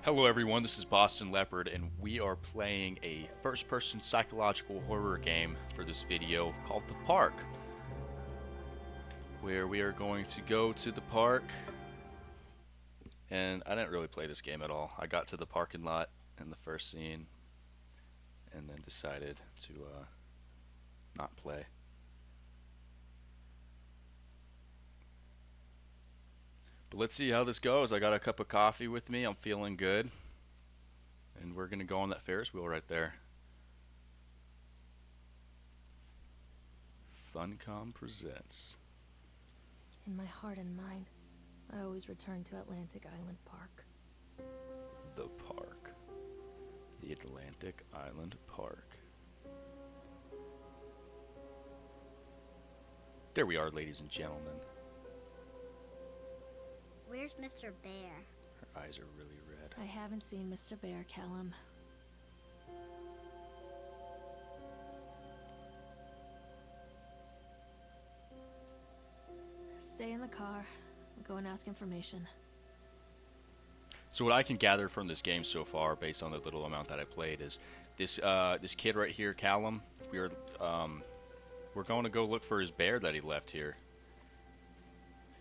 Hello everyone, this is Boston Leopard and we are playing a first-person psychological horror game for this video called The Park, where we are going to go to the park. And I didn't really play this game at all. I got to the parking lot in the first scene and then decided to not play. But let's see how this goes. I got a cup of coffee with me. I'm feeling good. And we're going to go on that Ferris wheel right there. Funcom presents. In my heart and mind, I always return to Atlantic Island Park. The park. The Atlantic Island Park. There we are, ladies and gentlemen. Where's Mr. Bear? Her eyes are really red. I haven't seen Mr. Bear, Callum. Stay in the car. I'll go and ask information. So what I can gather from this game so far, based on the little amount that I played, is this kid right here, Callum. We're going to go look for his bear that he left here,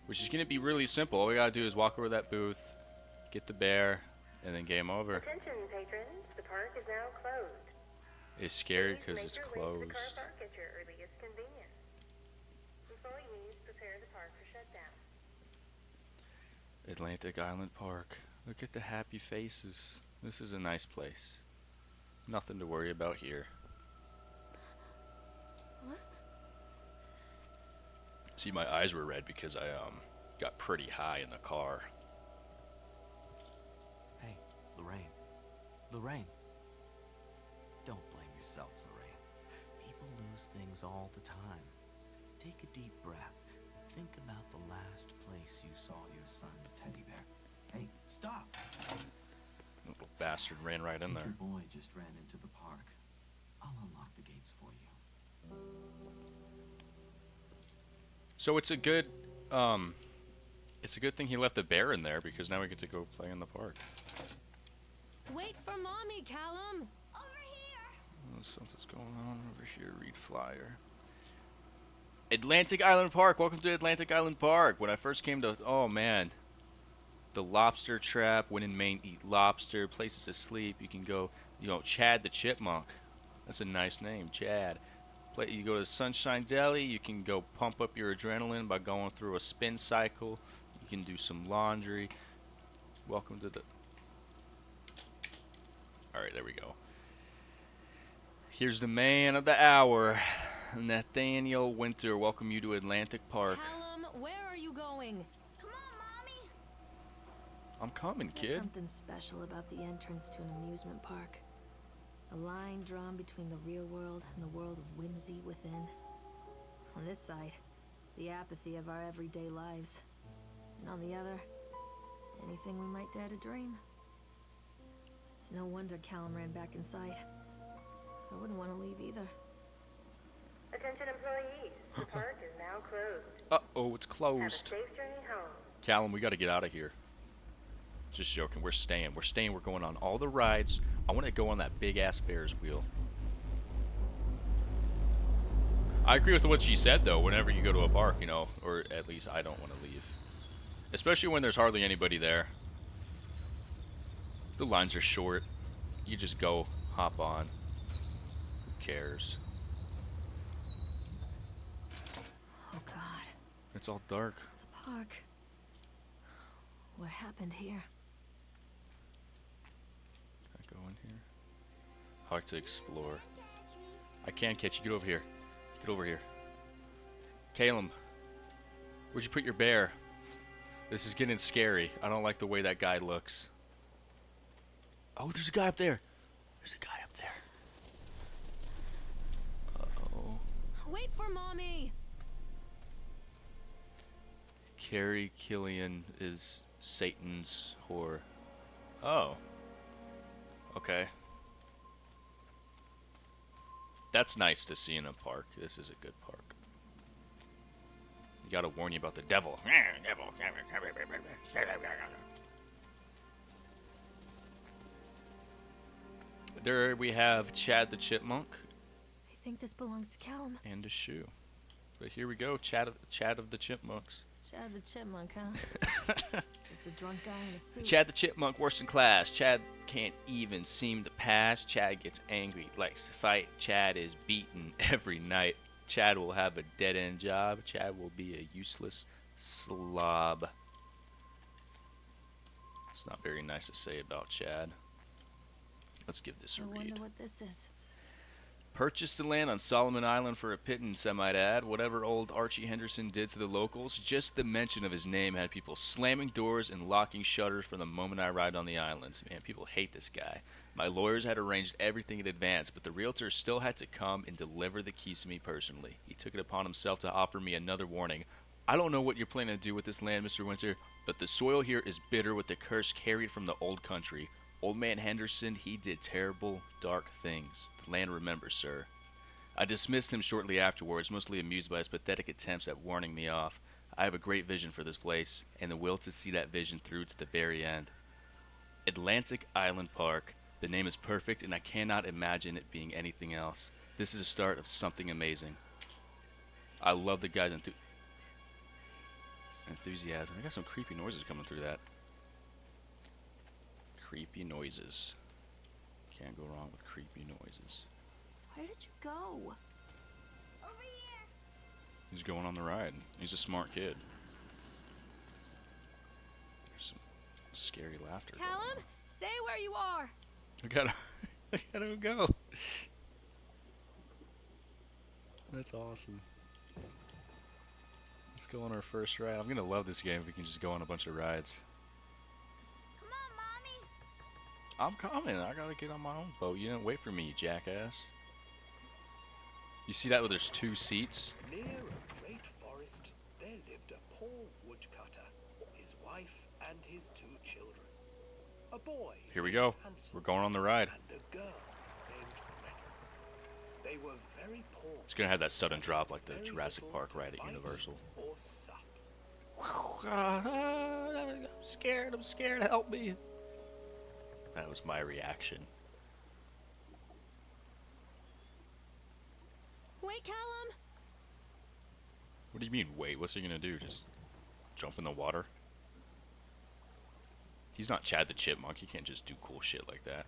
which is going to be really simple. All we gotta do is walk over that booth, get the bear, and then game over. Attention, patrons. The park is now closed. It's scary Please because make it's your way to the closed. car park at your earliest convenience. Employees, prepare the park for shutdown. Atlantic Island Park. Look at the happy faces. This is a nice place. Nothing to worry about here. What? See, my eyes were red because I got pretty high in the car. Hey, Lorraine. Lorraine. Don't blame yourself, Lorraine. People lose things all the time. Take a deep breath and think about the last place you saw your son's teddy bear. Hey, stop! Little bastard ran right in there. Your boy just ran into the park. I'll unlock the gates for you. So it's a good thing he left the bear in there, because now we get to go play in the park. Wait for Mommy, Callum! Over here! Oh, something's going on over here. Read flyer. Atlantic Island Park. Welcome to Atlantic Island Park. When I first came to, oh man, the lobster trap. When in Maine, eat lobster. Places to sleep. You can go, Chad the Chipmunk. That's a nice name, Chad. You go to Sunshine Deli. You can go pump up your adrenaline by going through a spin cycle. You can do some laundry. Welcome to the. All right, there we go. Here's the man of the hour, Nathaniel Winter. Welcome you to Atlantic Park. Callum, where are you going? Come on, Mommy! I'm coming, There's kid. something special about the entrance to an amusement park. A line drawn between the real world and the world of whimsy within. On this side, the apathy of our everyday lives. And on the other, anything we might dare to dream. It's no wonder Callum ran back inside. I wouldn't want to leave either. Attention, employees. The park is now closed. Uh-oh, it's Have a closed. safe journey home. Callum, we got to get out of here. Just joking. We're staying. We're staying. We're going on all the rides. I want to go on that big-ass Ferris wheel. I agree with what she said, though. Whenever you go to a park, or at least I don't want to leave. Especially when there's hardly anybody there. The lines are short. You just go, hop on. Who cares? Oh God, It's all dark. the park. What happened here? Can I go in here? I like to explore. I can catch you. Get over here. Get over here. Caleb, where'd you put your bear? This is getting scary. I don't like the way that guy looks. Oh, there's a guy up there. There's a guy up there. Uh-oh. Wait for Mommy! Carrie Killian is Satan's whore. Oh. Okay. That's nice to see in a park. This is a good park. You gotta warn you about the devil. Devil. There we have Chad the Chipmunk I think this belongs to Callum. and a shoe. But here we go, Chad of the Chipmunks. Chad the Chipmunk, huh? Just a drunk guy in a suit. Chad the Chipmunk, worst in class. Chad can't even seem to pass. Chad gets angry, likes to fight. Chad is beaten every night. Chad will have a dead-end job. Chad will be a useless slob. It's not very nice to say about Chad. Let's give this a I read. wonder what this is. Purchased the land on Solomon Island for a pittance, I might add. Whatever old Archie Henderson did to the locals, just the mention of his name had people slamming doors and locking shutters from the moment I arrived on the island. Man, people hate this guy. My lawyers had arranged everything in advance, but the realtor still had to come and deliver the keys to me personally. He took it upon himself to offer me another warning. I don't know what you're planning to do with this land, Mr. Winter, but the soil here is bitter with the curse carried from the old country. Old man Henderson, he did terrible, dark things. The land remembers, sir. I dismissed him shortly afterwards, mostly amused by his pathetic attempts at warning me off. I have a great vision for this place, and the will to see that vision through to the very end. Atlantic Island Park. The name is perfect, and I cannot imagine it being anything else. This is the start of something amazing. I love the guy's enthusiasm. I got some creepy noises coming through that. Creepy noises. Can't go wrong with creepy noises. Where did you go? Over here. He's going on the ride. He's a smart kid. There's some scary laughter. going Callum, on. stay where you are. I gotta go. That's awesome. Let's go on our first ride. I'm gonna love this game if we can just go on a bunch of rides. Come on, Mommy. I'm coming. I gotta get on my own boat. You didn't wait for me, you jackass. You see that where there's two seats? Near a great forest, there lived a poor woodcutter, his wife and his 2 children. A boy Here we go. Hansel, We're going on the ride. and a girl named Gretel. They were very poor. It's gonna have that sudden drop like the very Jurassic little Park to ride at bite Universal. Or sup. I'm scared, help me. That was my reaction. Wait, Callum. What do you mean, wait? What's he gonna do? Just jump in the water? He's not Chad the Chipmunk. He can't just do cool shit like that.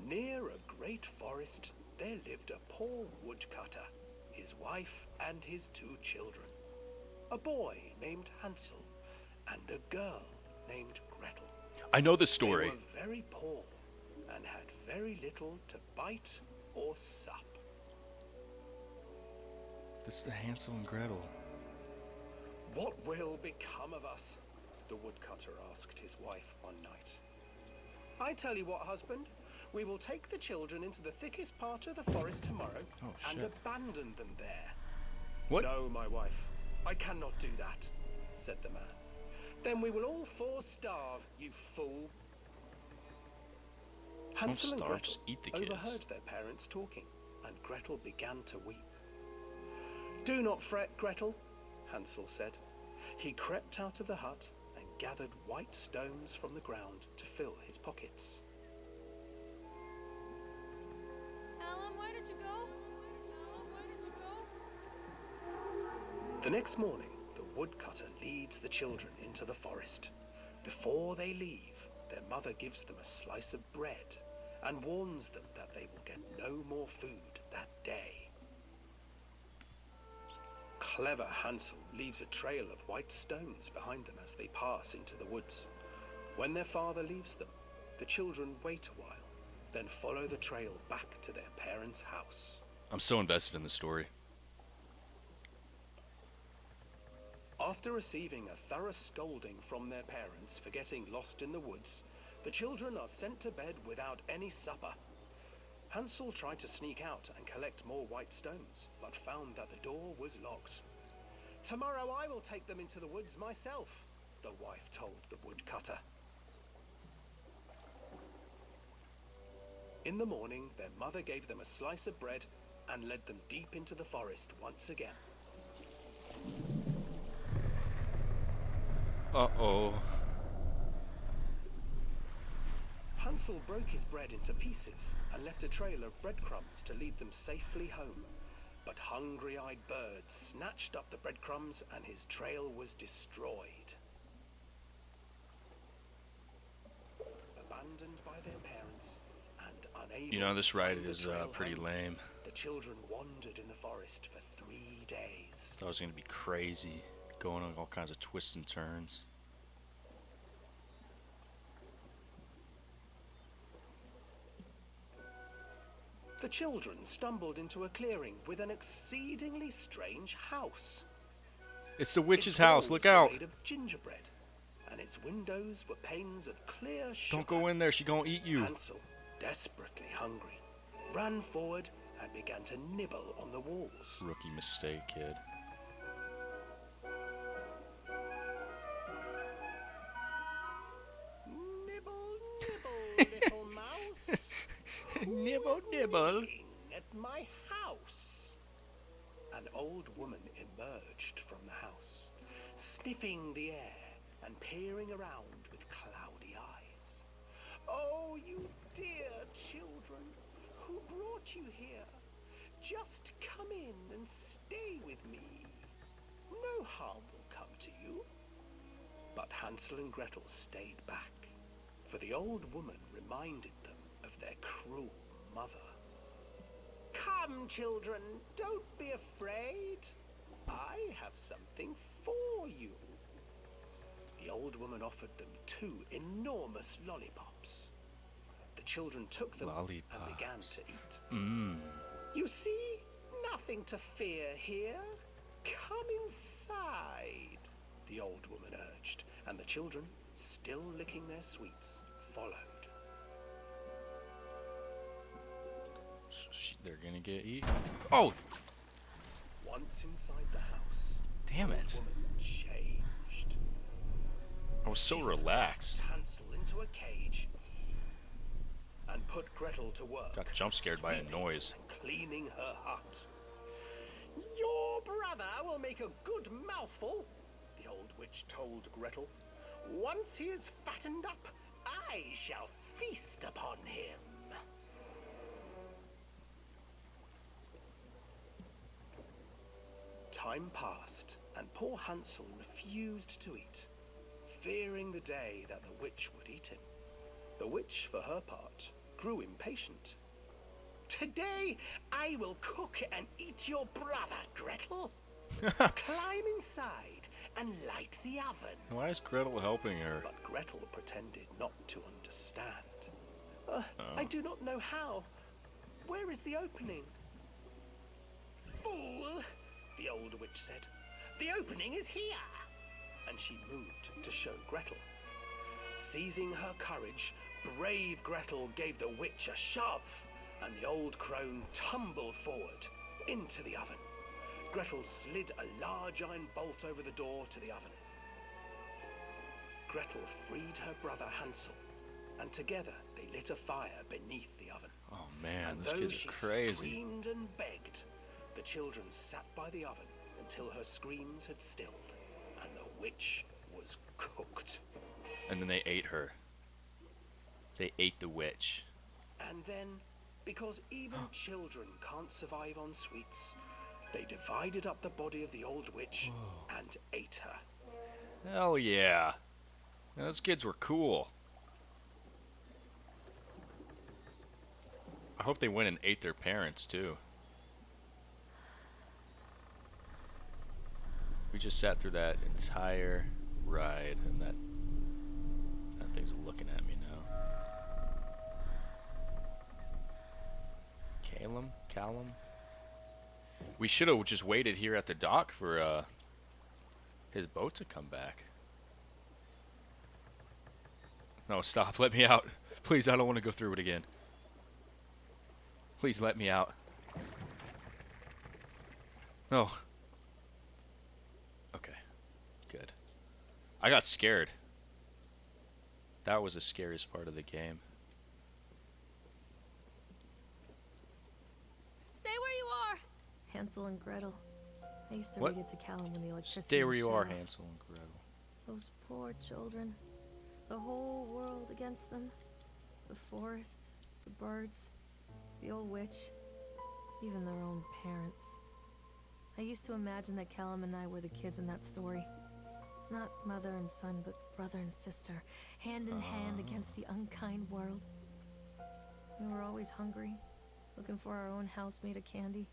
Near a great forest, there lived a poor woodcutter, his wife and his 2 children. A boy named Hansel, and a girl named Gretel. I know this story. They were very poor, and had very little to bite or sup. It's the Hansel and Gretel. What will become of us? The woodcutter asked his wife one night. I tell you what, husband. We will take the children into the thickest part of the forest tomorrow Oh, and shit. abandon them there. What? No, my wife. I cannot do that, said the man. Then we will all 4 starve, you fool. Hansel and starve, Gretel just eat the kids. overheard their parents talking, and Gretel began to weep. Do not fret, Gretel, Hansel said. He crept out of the hut and gathered white stones from the ground to fill his pockets. Callum, where did you go? Callum, where did you go? The next morning, the woodcutter leads the children into the forest. Before they leave, their mother gives them a slice of bread and warns them that they will get no more food that day. Clever Hansel leaves a trail of white stones behind them as they pass into the woods. When their father leaves them, the children wait a while, then follow the trail back to their parents' house. I'm so invested in the story. After receiving a thorough scolding from their parents for getting lost in the woods, the children are sent to bed without any supper. Hansel tried to sneak out and collect more white stones, but found that the door was locked. Tomorrow I will take them into the woods myself, the wife told the woodcutter. In the morning, their mother gave them a slice of bread and led them deep into the forest once again. Uh-oh. Hansel broke his bread into pieces and left a trail of breadcrumbs to lead them safely home. But hungry-eyed birds snatched up the breadcrumbs and his trail was destroyed. Abandoned by their parents and unable You know, this to ride find the is trail pretty home, lame. the children wandered in the forest for 3 days. Thought it was gonna be crazy, going on all kinds of twists and turns. The children stumbled into a clearing with an exceedingly strange house. It's the witch's Its house. walls Look were out! made of gingerbread, and its windows were panes of clear sugar. Don't go in there. She gonna eat you. Hansel, desperately hungry, ran forward and began to nibble on the walls. Rookie mistake, kid. Nibble, nibble, little mouse. Nibble, nibble. Looking at my house. An old woman emerged from the house, sniffing the air and peering around with cloudy eyes. Oh, you dear children, who brought you here? Just come in and stay with me. No harm will come to you. But Hansel and Gretel stayed back, for the old woman reminded them of their cruel mother. Come, children, don't be afraid. I have something for you. The old woman offered them 2 enormous lollipops. The children took them and began to eat. Mmm. You see, nothing to fear here. Come inside, the old woman urged, and the children, still licking their sweets, followed. They're gonna get eaten. Oh! Once inside the house, Damn the it. old woman changed. I was so She relaxed. thrust Hansel into a cage and put Gretel to work. Got jump scared by a sweeping noise. and cleaning her hut. Your brother will make a good mouthful, the old witch told Gretel. Once he is fattened up, I shall feast upon him. Time passed, and poor Hansel refused to eat, fearing the day that the witch would eat him. The witch, for her part, grew impatient. Today I will cook and eat your brother, Gretel. Climb inside and light the oven. Why is Gretel helping her? But Gretel pretended not to understand. I do not know how. Where is the opening? Fool, the old witch said. The opening is here. And she moved to show Gretel. Seizing her courage, brave Gretel gave the witch a shove, and the old crone tumbled forward into the oven. Gretel slid a large iron bolt over the door to the oven. Gretel freed her brother Hansel, and together they lit a fire beneath the oven. Oh man, And those though kids she are crazy. screamed and begged, the children sat by the oven until her screams had stilled, and the witch was cooked. And then they ate her. They ate the witch. And then, because even children can't survive on sweets, they divided up the body of the old witch and ate her. Hell yeah. Those kids were cool. I hope they went and ate their parents too. We just sat through that entire ride, and that thing's looking at me now. Callum? We should have just waited here at the dock for his boat to come back. No, stop. Let me out. Please, I don't want to go through it again. Please let me out. No. Okay. Good. I got scared. That was the scariest part of the game. Stay where you are! Hansel and Gretel. I used to What? read it to Callum when the electricity Stay where was you shut are, off. Hansel and Gretel. Those poor children. The whole world against them. The forest, the birds, the old witch, even their own parents. I used to imagine that Callum and I were the kids in that story. Not mother and son, but brother and sister, hand in hand against the unkind world. We were always hungry, looking for our own house made of candy,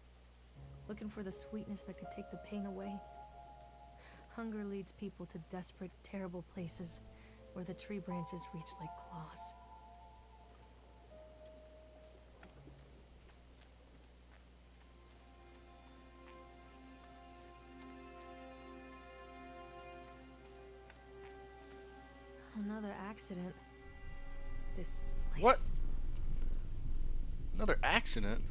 looking for the sweetness that could take the pain away. Hunger leads people to desperate, terrible places where the tree branches reach like claws. Another accident. This place. What? Another accident?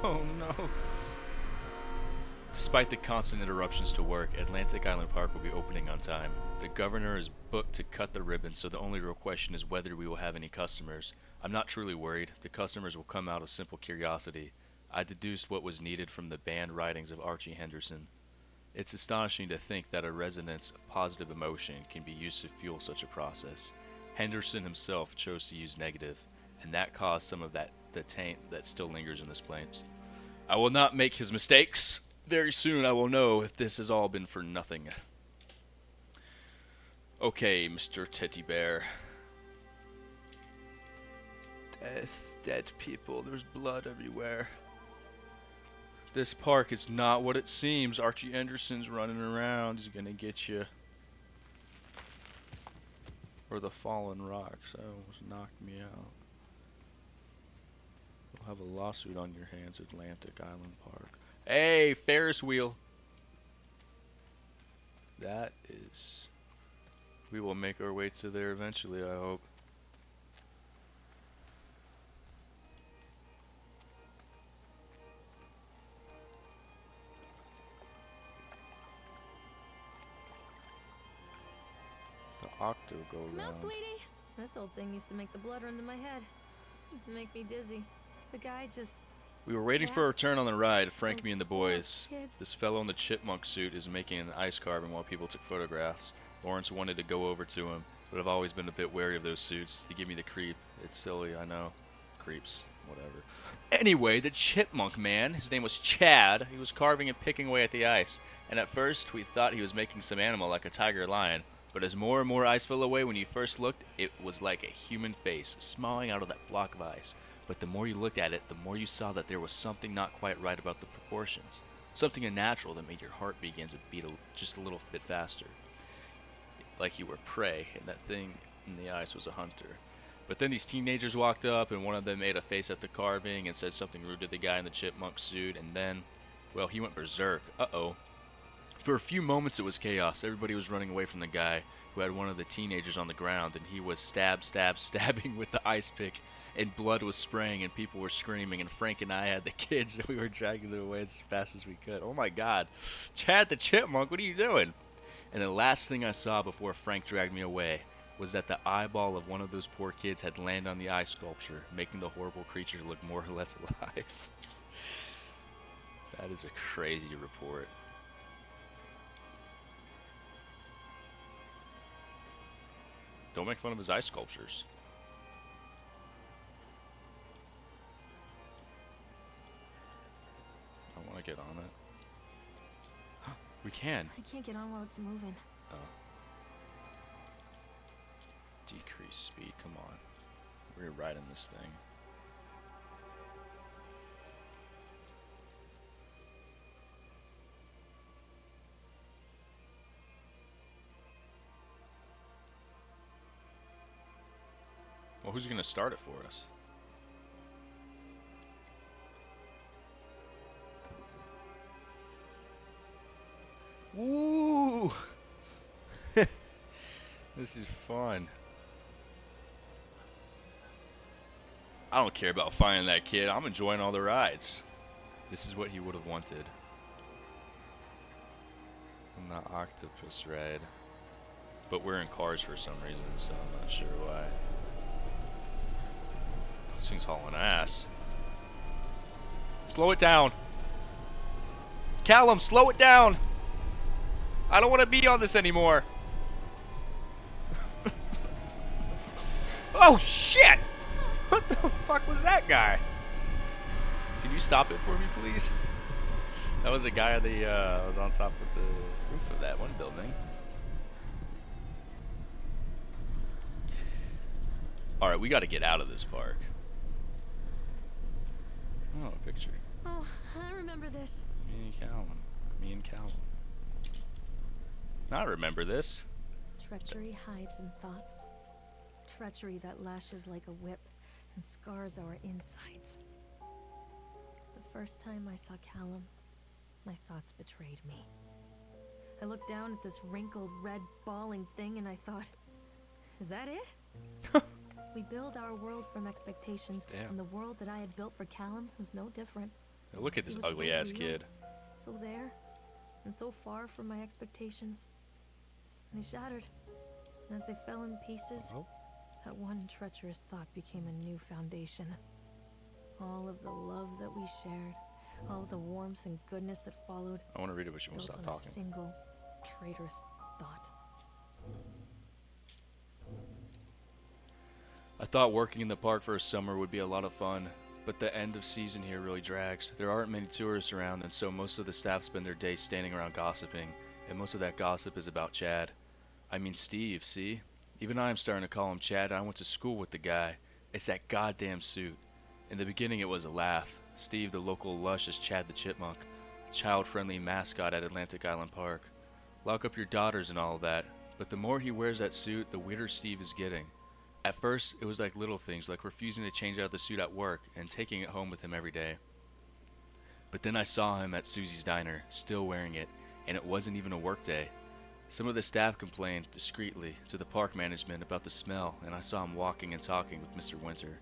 Oh no. Despite the constant interruptions to work, Atlantic Island Park will be opening on time. The governor is booked to cut the ribbon, so the only real question is whether we will have any customers. I'm not truly worried. The customers will come out of simple curiosity. I deduced what was needed from the banned writings of Archie Henderson. It's astonishing to think that a resonance of positive emotion can be used to fuel such a process. Henderson himself chose to use negative, and that caused some of the taint that still lingers in this place. I will not make his mistakes. Very soon I will know if this has all been for nothing. Okay, Mr. Teddy Bear. Death, dead people, there's blood everywhere. This park is not what it seems. Archie Anderson's running around. He's gonna get you. Or the fallen rocks. That almost knocked me out. You'll have a lawsuit on your hands, Atlantic Island Park. Hey, Ferris wheel. That is... We will make our way to there eventually, I hope. Octo go Come out, around. sweetie. This old thing used to make the blood run to my head. Make me dizzy. The guy just... We were waiting for a Stats. return on the ride, Frank, Those me, and the poor boys. kids. This fellow in the chipmunk suit is making an ice carving while people took photographs. Lawrence wanted to go over to him, but I've always been a bit wary of those suits. They give me the creep. It's silly, I know. Creeps. Whatever. Anyway, the chipmunk man, his name was Chad. He was carving and picking away at the ice. And at first, we thought he was making some animal like a tiger or lion. But as more and more ice fell away, when you first looked, it was like a human face, smiling out of that block of ice. But the more you looked at it, the more you saw that there was something not quite right about the proportions. Something unnatural that made your heart begin to beat just a little bit faster. Like you were prey, and that thing in the ice was a hunter. But then these teenagers walked up, and one of them made a face at the carving and said something rude to the guy in the chipmunk suit, and then, well, he went berserk. Uh-oh. For a few moments it was chaos. Everybody was running away from the guy who had one of the teenagers on the ground, and he was stabbing with the ice pick, and blood was spraying, and people were screaming, and Frank and I had the kids, and we were dragging them away as fast as we could. Oh my god. Chad the Chipmunk, what are you doing? And the last thing I saw before Frank dragged me away was that the eyeball of one of those poor kids had landed on the ice sculpture, making the horrible creature look more or less alive. That is a crazy report. Don't make fun of his ice sculptures. I want to get on it. We can. I can't get on while it's moving. Oh. Decrease speed, come on. We're riding this thing. Well, who's gonna start it for us? Woo! This is fun. I don't care about finding that kid. I'm enjoying all the rides. This is what he would have wanted. On the octopus ride. But we're in cars for some reason, so I'm not sure why. This thing's hauling ass. Slow it down. Callum, slow it down. I don't want to be on this anymore. Oh shit! What the fuck was that guy? Can you stop it for me, please? That was a guy on the was on top of the roof of that one building. All right, we got to get out of this park. Oh, a picture. Oh, I remember this. Me and Callum. Me and Callum. I remember this. Treachery hides in thoughts. Treachery that lashes like a whip and scars our insides. The first time I saw Callum, my thoughts betrayed me. I looked down at this wrinkled, red, bawling thing and I thought, is that it? We build our world from expectations, Damn. and the world that I had built for Callum was no different. Look at this It was ugly so ass real, kid. So there, and so far from my expectations. And they shattered. And as they fell in pieces, Oh. that one treacherous thought became a new foundation. All of the love that we shared, all of the warmth and goodness that followed, I want to read it, but you won't built stop on a talking. single traitorous thought. I thought working in the park for a summer would be a lot of fun, but the end of season here really drags. There aren't many tourists around, and so most of the staff spend their days standing around gossiping, and most of that gossip is about Chad. I mean Steve, see? Even I'm starting to call him Chad. I went to school with the guy. It's that goddamn suit. In the beginning it was a laugh. Steve, the local lush, is Chad the Chipmunk, child-friendly mascot at Atlantic Island Park. Lock up your daughters and all of that, but the more he wears that suit, the weirder Steve is getting. At first, it was like little things, like refusing to change out of the suit at work and taking it home with him every day. But then I saw him at Susie's Diner, still wearing it, and it wasn't even a work day. Some of the staff complained discreetly to the park management about the smell, and I saw him walking and talking with Mr. Winter,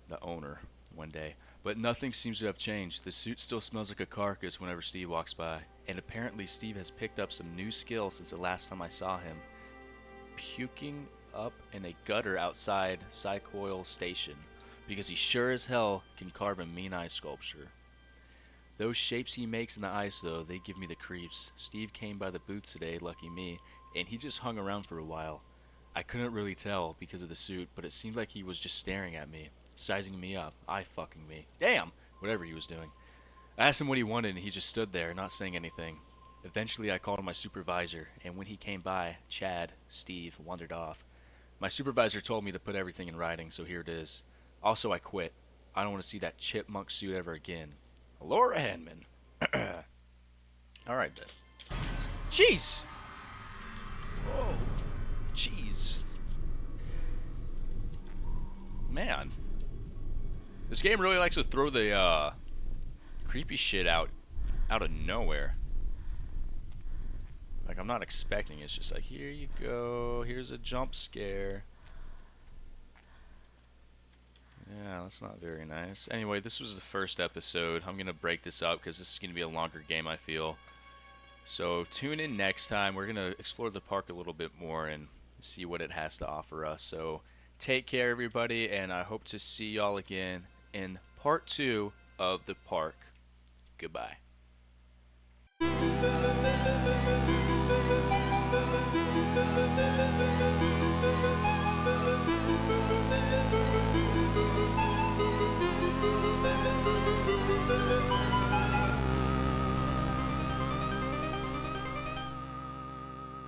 the owner, one day. But nothing seems to have changed. The suit still smells like a carcass whenever Steve walks by, and apparently Steve has picked up some new skills since the last time I saw him. Puking up in a gutter outside Psychoil Station, because he sure as hell can carve a mean eye sculpture. Those shapes he makes in the ice, though, they give me the creeps. Steve came by the booth today, lucky me, and he just hung around for a while. I couldn't really tell because of the suit, but it seemed like he was just staring at me, sizing me up, eye-fucking me. Damn! Whatever he was doing. I asked him what he wanted, and he just stood there, not saying anything. Eventually, I called my supervisor, and when he came by, Chad, Steve, wandered off. My supervisor told me to put everything in writing, so here it is. Also, I quit. I don't want to see that chipmunk suit ever again. Laura Hanman. Alright, then. Jeez! Whoa. Jeez. Man. This game really likes to throw the, creepy shit out of nowhere. Like, I'm not expecting it. It's just like, here you go. Here's a jump scare. Yeah, that's not very nice. Anyway, this was the first episode. I'm going to break this up because this is going to be a longer game, I feel. So tune in next time. We're going to explore the park a little bit more and see what it has to offer us. So take care, everybody, and I hope to see y'all again in part 2 of the park. Goodbye.